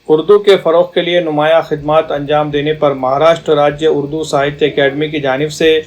اردو کے فروغ کے لیے نمایاں خدمات انجام دینے پر مہاراشٹر راجیہ اردو ساہتیہ اکیڈمی کی جانب سے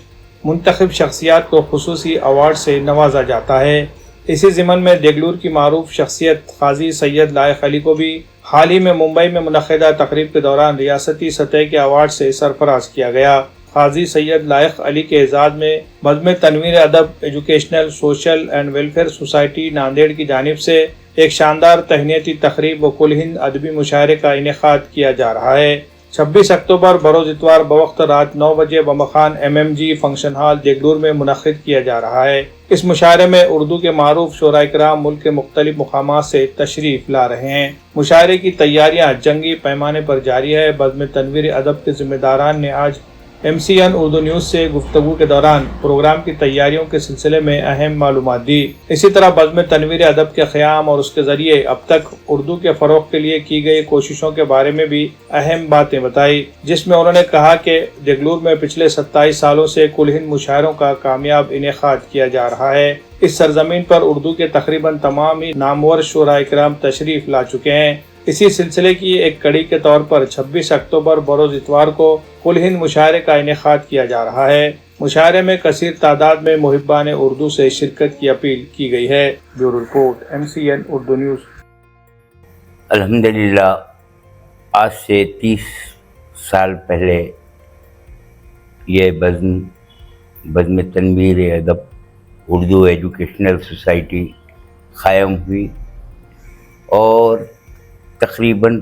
منتخب شخصیات کو خصوصی ایوارڈ سے نوازا جاتا ہے۔ اسی ضمن میں دیگلور کی معروف شخصیت قاضی سید لائق علی کو بھی حال ہی میں ممبئی میں منعقدہ تقریب کے دوران ریاستی سطح کے ایوارڈ سے سرفراز کیا گیا۔ قاضی سید لائق علی کے اعزاز میں بزم تنویر ادب educational social and welfare society Nanded کی جانب سے ایک شاندار تہنیتی تقریب و کل ہند ادبی مشاعرے کا انعقاد کیا جا رہا ہے۔ 26 اکتوبر بروز اتوار بوقت رات 9 بجے بمقام MMG فنکشن ہال دیگلور میں منعقد کیا جا رہا ہے۔ اس مشاعرے میں اردو کے معروف شعراء کرام ملک کے مختلف مقامات سے تشریف لا رہے ہیں۔ مشاعرے کی تیاریاں جنگی پیمانے پر جاری ہے۔ بزم تنویر ادب کے ذمہ داران نے آج MCN اردو نیوز سے گفتگو کے دوران پروگرام کی تیاریوں کے سلسلے میں اہم معلومات دی۔ اسی طرح بزم تنویر ادب کے قیام اور اس کے ذریعے اب تک اردو کے فروغ کے لیے کی گئی کوششوں کے بارے میں بھی اہم باتیں بتائی، جس میں انہوں نے کہا کہ دیگلور میں پچھلے 27 سالوں سے کل ہند مشاعروں کا کامیاب انعقاد کیا جا رہا ہے۔ اس سرزمین پر اردو کے تقریباً تمام ہی نامور شعراء کرام تشریف لا چکے ہیں۔ اسی سلسلے کی ایک کڑی کے طور پر 26 اکتوبر بروز اتوار کو کل ہند مشاعرے کا انعقاد کیا جا رہا ہے۔ مشاعرے میں کثیر تعداد میں محبان اردو سے شرکت کی اپیل کی گئی ہے۔ Bureau report MCN Urdu news. الحمدللہ آج سے 30 سال پہلے یہ بزم تنویر ادب اردو ایجوکیشنل سوسائٹی قائم ہوئی اور تقریباً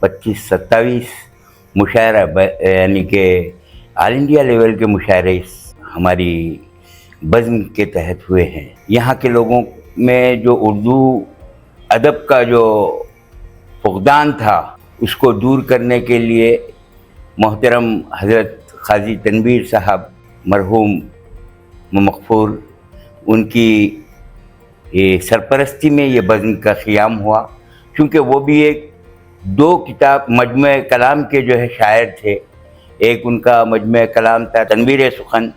25-27 مشاعرہ یعنی کہ آل انڈیا لیول کے مشاعرے ہماری بزم کے تحت ہوئے ہیں۔ یہاں کے لوگوں میں جو اردو ادب کا جو فقدان تھا اس کو دور کرنے کے لیے محترم حضرت قاضی تنویر صاحب مرحوم مغفور ان کی سرپرستی میں یہ بزم کا قیام ہوا، کیونکہ وہ بھی ایک 2 کتاب مجموعہ کلام کے جو ہے شاعر تھے۔ ایک ان کا مجموعہ کلام تھا تنویر سخن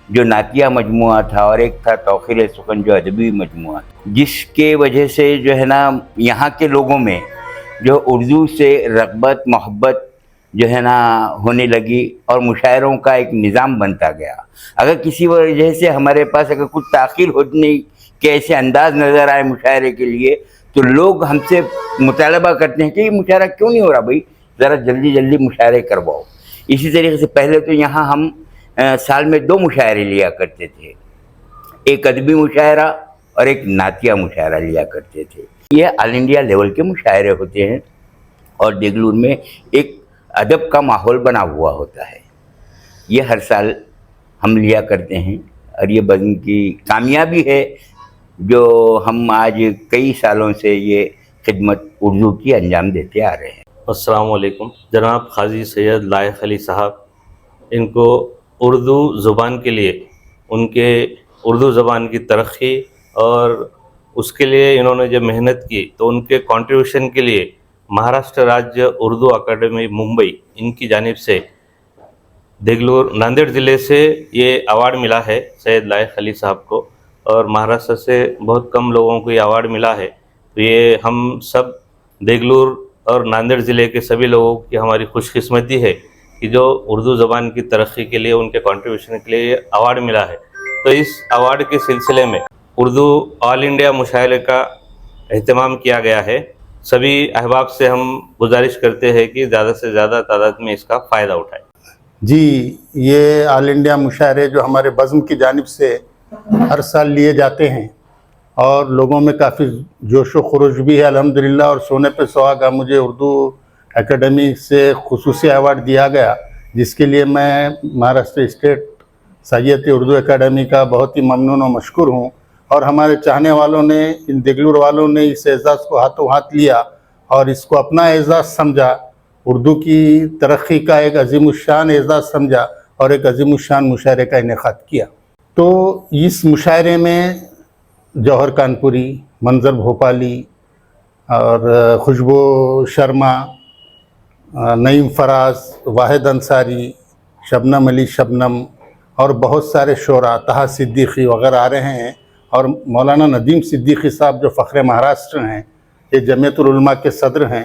جو نعتیہ مجموعہ تھا، اور ایک تھا توخیر سخن جو ادبی مجموعہ تھا، جس کے وجہ سے جو ہے نا یہاں کے لوگوں میں جو اردو سے رغبت محبت جو ہے نا ہونے لگی اور مشاعروں کا ایک نظام بنتا گیا۔ اگر کسی وجہ سے ہمارے پاس اگر کچھ تاخیر ہونے کے ایسے انداز نظر آئے مشاعرے کے لیے تو لوگ ہم سے مطالبہ کرتے ہیں کہ یہ مشاعرہ کیوں نہیں ہو رہا بھائی، ذرا جلدی جلدی مشاعرے کرواؤ۔ اسی طریقے سے پہلے تو یہاں ہم سال میں 2 مشاعرے لیا کرتے تھے، ایک ادبی مشاعرہ اور ایک نعتیہ مشاعرہ لیا کرتے تھے۔ یہ آل انڈیا لیول کے مشاعرے ہوتے ہیں اور دیگلور میں ایک ادب کا ماحول بنا ہوا ہوتا ہے۔ یہ ہر سال ہم لیا کرتے ہیں اور یہ بزم کی کامیابی ہے جو ہم آج کئی سالوں سے یہ خدمت اردو کی انجام دیتے آ رہے ہیں۔ السلام علیکم۔ جناب قاضی سید لائق علی صاحب، ان کو اردو زبان کے لیے، ان کے اردو زبان کی ترقی اور اس کے لیے انہوں نے جب محنت کی تو ان کے کنٹریبیوشن کے لیے مہاراشٹر راجیہ اردو اکیڈمی ممبئی ان کی جانب سے دیگلور ناندیڑ ضلع سے یہ ایوارڈ ملا ہے سید لائق علی صاحب کو، اور مہاراشٹر سے بہت کم لوگوں کو یہ ایوارڈ ملا ہے۔ تو یہ ہم سب دیگلور اور ناندیڑ ضلع کے سبھی لوگوں کی ہماری خوش قسمتی ہے کہ جو اردو زبان کی ترقی کے لیے ان کے کنٹریبیوشن کے لیے یہ ایوارڈ ملا ہے۔ تو اس ایوارڈ کے سلسلے میں اردو آل انڈیا مشاعرے کا اہتمام کیا گیا ہے۔ سبھی احباب سے ہم گزارش کرتے ہیں کہ زیادہ سے زیادہ تعداد میں اس کا فائدہ اٹھائیں۔ جی، یہ آل انڈیا مشاعرے جو ہمارے بزم کی جانب سے ہر سال لیے جاتے ہیں اور لوگوں میں کافی جوش و خروش بھی ہے الحمدللہ، اور سونے پہ سہاگا مجھے اردو اکیڈمی سے خصوصی ایوارڈ دیا گیا، جس کے لیے میں مہاراشٹر اسٹیٹ ساہتیہ اردو اکیڈمی کا بہت ہی ممنون و مشکور ہوں۔ اور ہمارے چاہنے والوں نے، ان دیگلور والوں نے اس اعزاز کو ہاتھوں ہاتھ لیا اور اس کو اپنا اعزاز سمجھا، اردو کی ترقی کا ایک عظیم الشان اعزاز سمجھا اور ایک عظیم الشان مشاعرے کا انعقاد کیا۔ تو اس مشاعرے میں جوہر کانپوری، منظر بھوپالی اور خوشبو شرما، نعیم فراز، واحد انصاری، شبنم علی شبنم اور بہت سارے شعراء، طہا صدیقی وغیرہ آ رہے ہیں، اور مولانا ندیم صدیقی صاحب جو فخر مہاراشٹر ہیں، یہ جمعیت العلماء کے صدر ہیں،